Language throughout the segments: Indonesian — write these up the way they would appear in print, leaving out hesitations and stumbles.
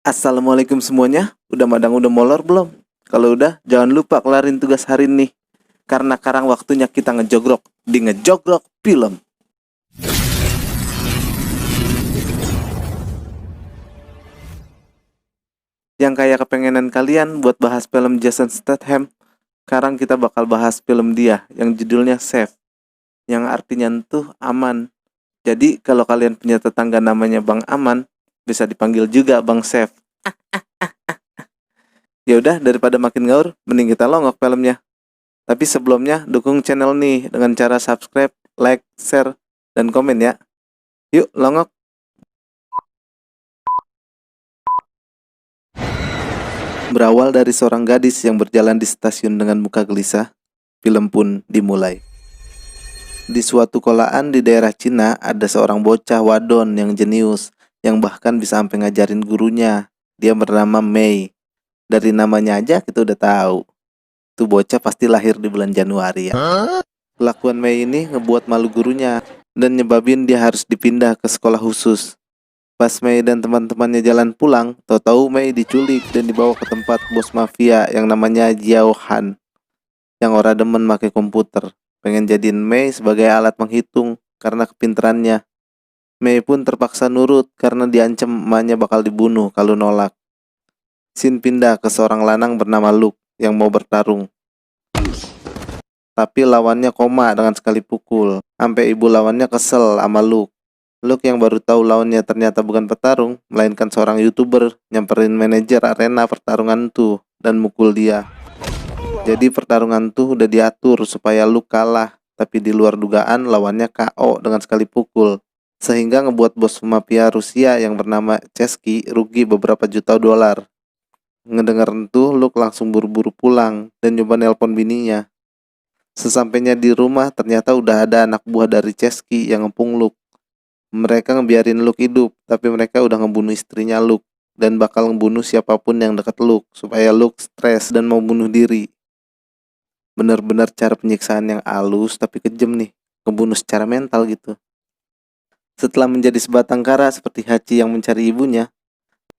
Assalamualaikum semuanya. Udah madang udah molor belum? Kalau udah, jangan lupa kelarin tugas hari ini. Karena sekarang waktunya kita ngejogrok di ngejogrok film. Yang kayak kepengenan kalian buat bahas film Jason Statham. Sekarang kita bakal bahas film dia yang judulnya Safe. Yang artinya tuh aman. Jadi kalau kalian punya tetangga namanya Bang Aman, bisa dipanggil juga Bang Safe. Ya udah, daripada makin ngaur, mending kita longok filmnya. Tapi sebelumnya dukung channel nih dengan cara subscribe, like, share, dan komen ya. Yuk longok. Berawal dari seorang gadis yang berjalan di stasiun dengan muka gelisah, film pun dimulai. Di suatu kolaan di daerah Cina ada seorang bocah wadon yang jenius, yang bahkan bisa sampai ngajarin gurunya. Dia bernama Mei. Dari namanya aja kita udah tahu. Tuh bocah pasti lahir di bulan Januari ya. Kelakuan Mei ini ngebuat malu gurunya dan nyebabin dia harus dipindah ke sekolah khusus. Pas Mei dan teman-temannya jalan pulang, tahu-tahu Mei diculik dan dibawa ke tempat bos mafia yang namanya Jiao Han, yang ora demen pakai komputer. Pengen jadiin Mei sebagai alat menghitung karena kepinterannya. Mei pun terpaksa nurut karena diancam emaknya bakal dibunuh kalau nolak. Scene pindah ke seorang lanang bernama Luke yang mau bertarung. Tapi lawannya koma dengan sekali pukul. Sampai ibu lawannya kesel sama Luke. Luke yang baru tahu lawannya ternyata bukan petarung, melainkan seorang YouTuber, nyamperin manajer arena pertarungan tuh dan mukul dia. Jadi pertarungan tuh udah diatur supaya Luke kalah, tapi di luar dugaan lawannya KO dengan sekali pukul. Sehingga ngebuat bos mafia Rusia yang bernama Chesky rugi beberapa juta dolar. Ngedengar itu, Luke langsung buru-buru pulang dan nyoba nelpon bininya. Sesampainya di rumah, ternyata udah ada anak buah dari Chesky yang ngepung Luke. Mereka ngebiarin Luke hidup, tapi mereka udah ngebunuh istrinya Luke dan bakal ngebunuh siapapun yang deket Luke supaya Luke stres dan mau bunuh diri. Bener-bener cara penyiksaan yang halus tapi kejam nih, ngebunuh secara mental gitu. Setelah menjadi sebatang kara seperti Hachi yang mencari ibunya,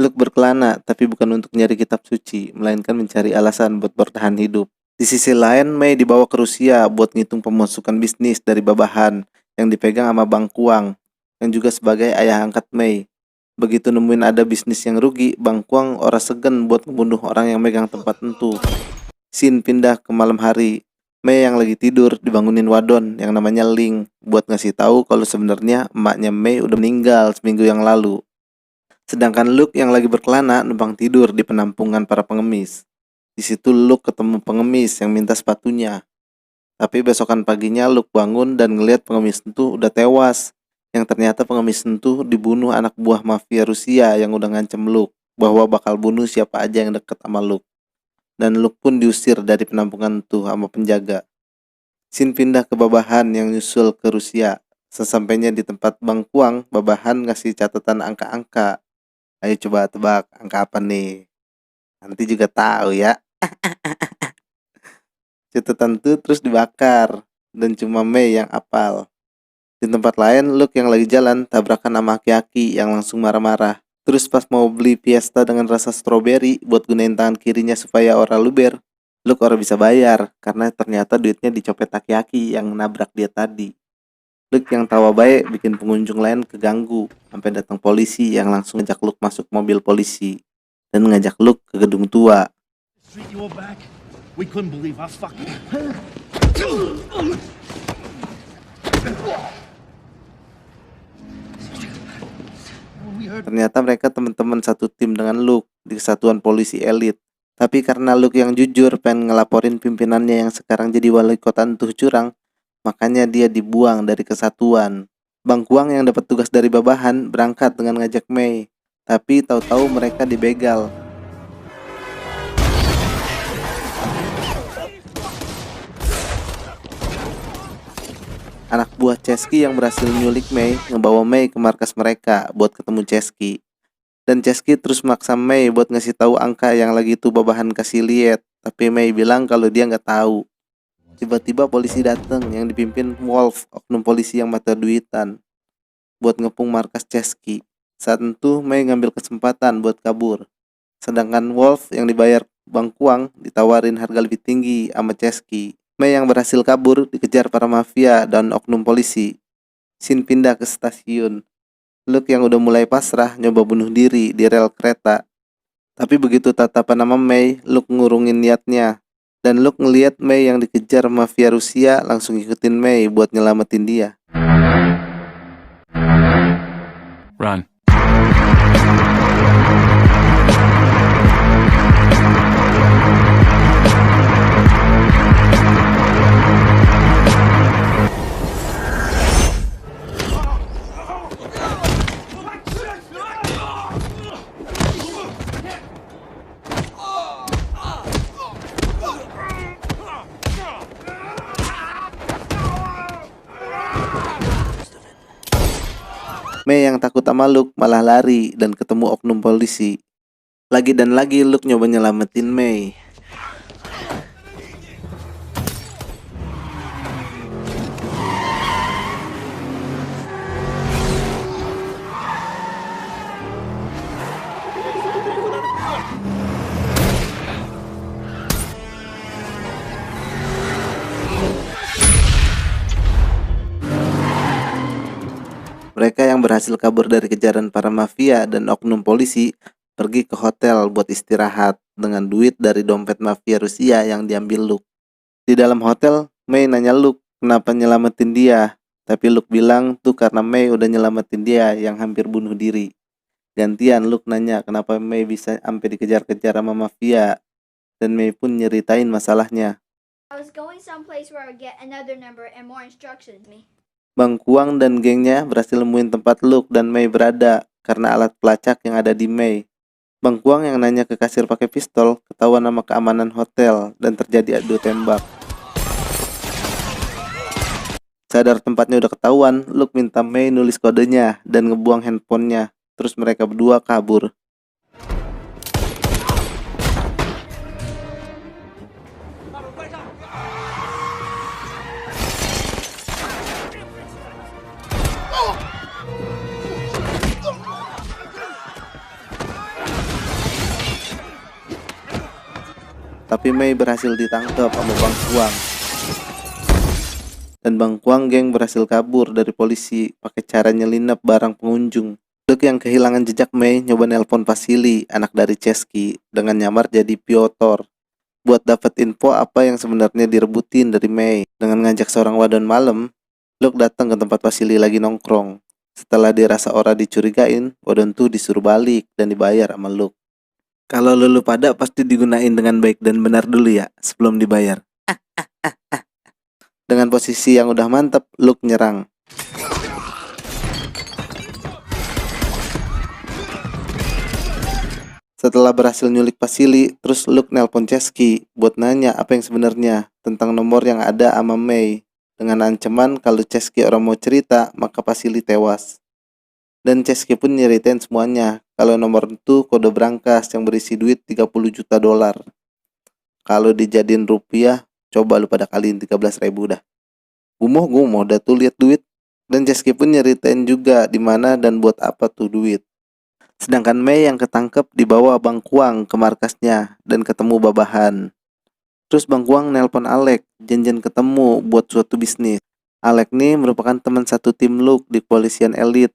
Luke berkelana tapi bukan untuk nyari kitab suci, melainkan mencari alasan buat bertahan hidup. Di sisi lain, Mei dibawa ke Rusia buat ngitung pemasukan bisnis dari babahan yang dipegang sama Bang Kuang, yang juga sebagai ayah angkat Mei. Begitu nemuin ada bisnis yang rugi, Bang Kuang ora segen buat ngebunuh orang yang megang tempat tentu. Scene pindah ke malam hari. Mei yang lagi tidur dibangunin wadon yang namanya Ling buat ngasih tahu kalau sebenarnya emaknya Mei udah meninggal seminggu yang lalu. Sedangkan Luke yang lagi berkelana numpang tidur di penampungan para pengemis. Di situ Luke ketemu pengemis yang minta sepatunya. Tapi besokan paginya Luke bangun dan ngelihat pengemis itu udah tewas. Yang ternyata pengemis itu dibunuh anak buah mafia Rusia yang udah ngancem Luke bahwa bakal bunuh siapa aja yang deket sama Luke. Dan Luke pun diusir dari penampungan itu sama penjaga. Scene pindah ke babahan yang nyusul ke Rusia. Sesampainya di tempat Bang Kuang, babahan ngasih catatan angka-angka. Ayo coba tebak angka apa nih? Nanti juga tahu ya. Catatan itu terus dibakar dan cuma Mei yang apal. Di tempat lain, Luke yang lagi jalan tabrakan sama aki-aki yang langsung marah-marah. Terus pas mau beli Fiesta dengan rasa stroberi buat gunain tangan kirinya supaya ora luber, Luke ora bisa bayar karena ternyata duitnya dicopet aki-aki yang nabrak dia tadi. Luke yang tawa baik bikin pengunjung lain keganggu sampai datang polisi yang langsung ngajak Luke masuk mobil polisi dan ngajak Luke ke gedung tua. We couldn't believe how fucking... Ternyata mereka teman-teman satu tim dengan Luke di kesatuan polisi elit. Tapi karena Luke yang jujur pengen ngelaporin pimpinannya yang sekarang jadi wali kota entuh curang, makanya dia dibuang dari kesatuan. Bang Kuang yang dapat tugas dari babahan berangkat dengan ngajak Mei. Tapi tahu-tahu mereka dibegal. Anak buah Chesky yang berhasil nyulik Mei ngebawa Mei ke markas mereka buat ketemu Chesky. Dan Chesky terus maksa Mei buat ngasih tahu angka yang lagi tuh babahan kasih lihat. Tapi Mei bilang kalau dia nggak tahu. Tiba-tiba polisi datang yang dipimpin Wolf, oknum polisi yang mata duitan, buat ngepung markas Chesky. Saat itu Mei ngambil kesempatan buat kabur. Sedangkan Wolf yang dibayar Bang Kuang ditawarin harga lebih tinggi sama Chesky. Mei yang berhasil kabur dikejar para mafia dan oknum polisi. Scene pindah ke stasiun. Luke yang udah mulai pasrah nyoba bunuh diri di rel kereta. Tapi begitu tatapan sama Mei, Luke ngurungin niatnya. Dan Luke ngeliat Mei yang dikejar mafia Rusia langsung ngikutin Mei buat nyelamatin dia. Run. Mei yang takut sama Luke malah lari dan ketemu oknum polisi. Lagi dan lagi Luke nyoba nyelamatin Mei. Mereka yang berhasil kabur dari kejaran para mafia dan oknum polisi pergi ke hotel buat istirahat dengan duit dari dompet mafia Rusia yang diambil Luke. Di dalam hotel, Mei nanya Luke kenapa nyelamatin dia. Tapi Luke bilang tuh karena Mei udah nyelamatin dia yang hampir bunuh diri. Gantian Luke nanya kenapa Mei bisa sampai dikejar-kejar sama mafia. Dan Mei pun nyeritain masalahnya. I was going someplace where I would get another number and more instructions. Bang Kuang dan gengnya berhasil nemuin tempat Luke dan Mei berada karena alat pelacak yang ada di Mei. Bang Kuang yang nanya ke kasir pakai pistol ketahuan nama keamanan hotel dan terjadi adu tembak. Sadar tempatnya udah ketahuan, Luke minta Mei nulis kodenya dan ngebuang handphonenya. Terus mereka berdua kabur. Tapi Mei berhasil ditangkap sama Bang Kuang. Dan Bang Kuang geng berhasil kabur dari polisi pakai cara nyelinap barang pengunjung. Luke yang kehilangan jejak Mei nyoba nelpon Vasily, anak dari Chesky, dengan nyamar jadi Piotr buat dapat info apa yang sebenarnya direbutin dari Mei. Dengan ngajak seorang wadon malam, Luke datang ke tempat Vasily lagi nongkrong. Setelah dirasa Ora dicurigain, wadon tuh disuruh balik dan dibayar sama Luke. Kalau lu pada pasti digunain dengan baik dan benar dulu ya, sebelum dibayar. Dengan posisi yang udah mantap, Luke nyerang. Setelah berhasil nyulik Vasily, terus Luke nelpon Chesky buat nanya apa yang sebenarnya tentang nomor yang ada sama Mei. Dengan ancaman kalau Chesky orang mau cerita, maka Vasily tewas. Dan Chesky pun nyeritain semuanya kalau nomor itu kode brankas yang berisi duit 30 juta dolar. Kalau dijadiin rupiah, coba lu pada kaliin 13.000 dah. Gumoh dah tuh lihat duit. Dan Chesky pun nyeritain juga di mana dan buat apa tuh duit. Sedangkan Mei yang ketangkep dibawa Bang Kuang ke markasnya dan ketemu babahan. Terus Bang Kuang nelpon Alec, janjian ketemu buat suatu bisnis. Alec nih merupakan teman satu tim Luke di kepolisian elit.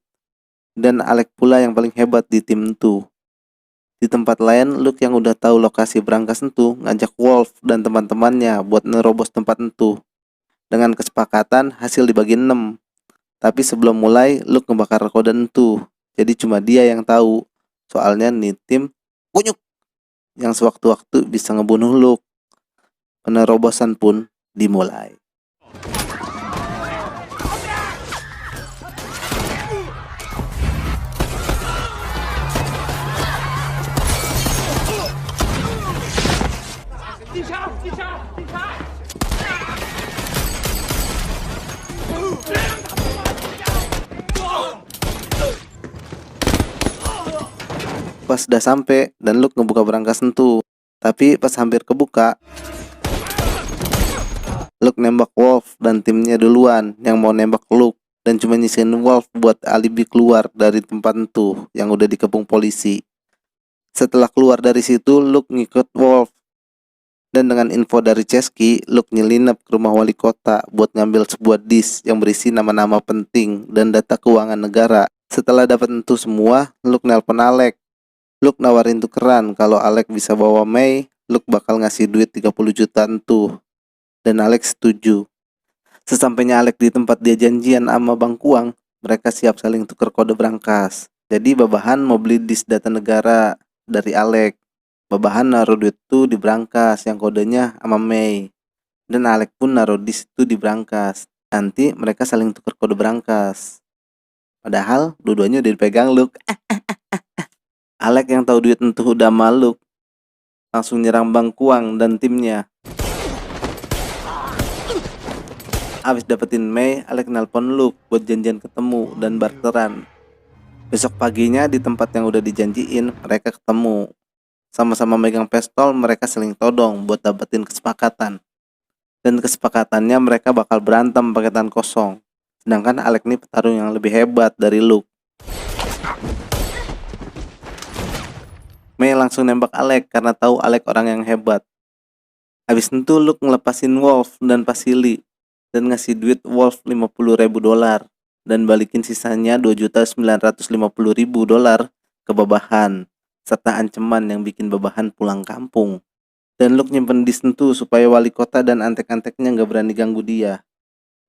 Dan Alec pula yang paling hebat di tim itu. Di tempat lain, Luke yang udah tahu lokasi berangkas itu ngajak Wolf dan teman-temannya buat nerobos tempat itu. Dengan kesepakatan hasil dibagi 6. Tapi sebelum mulai, Luke ngebakar kode itu. Jadi cuma dia yang tahu. Soalnya nih tim kunyuk yang sewaktu-waktu bisa ngebunuh Luke. Penerobosan pun dimulai. Pas udah sampai dan Luke ngebuka berangkas itu. Tapi pas hampir kebuka, Luke nembak Wolf dan timnya duluan yang mau nembak Luke. dan cuma nyisain Wolf buat alibi keluar dari tempat itu yang udah dikepung polisi. Setelah keluar dari situ, Luke ngikut Wolf. Dan dengan info dari Chesky, Luke nyelinap ke rumah wali kota buat ngambil sebuah disk yang berisi nama-nama penting dan data keuangan negara. Setelah dapat itu semua, Luke nelpon Alec. Luke nawarin tukeran kalau Alec bisa bawa May, Luke bakal ngasih duit 30 juta itu. Dan Alec setuju. Sesampainya Alec di tempat dia janjian sama Bang Kuang, mereka siap saling tuker kode brankas. Jadi babahan mau beli disk data negara dari Alec. Babahan naruh duit itu di brankas yang kodenya sama May. Dan Alec pun naruh disk itu di brankas. Nanti mereka saling tuker kode brankas. Padahal dua-duanya udah dipegang Luke. Alec yang tahu duit itu udah malu, langsung nyerang Bang Kuang dan timnya. Abis dapetin May, Alec nelpon Luke buat janjian ketemu dan barteran. Besok paginya di tempat yang udah dijanjiin, mereka ketemu. Sama-sama megang pistol, mereka saling todong buat dapetin kesepakatan. Dan kesepakatannya mereka bakal berantem pakai tangan kosong. Sedangkan Alec ini petarung yang lebih hebat dari Luke. May langsung nembak Alec karena tahu Alec orang yang hebat. Habis itu Luke ngelepasin Wolf dan Vasily dan ngasih duit Wolf $50.000 dan balikin sisanya $2.950.000 ke babahan, serta ancaman yang bikin babahan pulang kampung. Dan Luke nyimpen disk itu supaya wali kota dan antek-anteknya gak berani ganggu dia.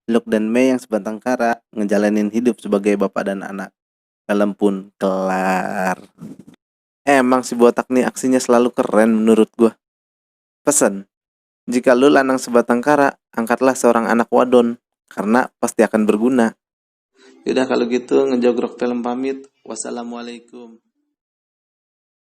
Luke dan May yang sebatang kara ngejalanin hidup sebagai bapak dan anak. Film pun kelar. Emang si botak nih aksinya selalu keren menurut gua. Pesan, jika lu lanang sebatang kara, angkatlah seorang anak wadon, karena pasti akan berguna. Yaudah kalau gitu ngejogrok film pamit. Wassalamualaikum.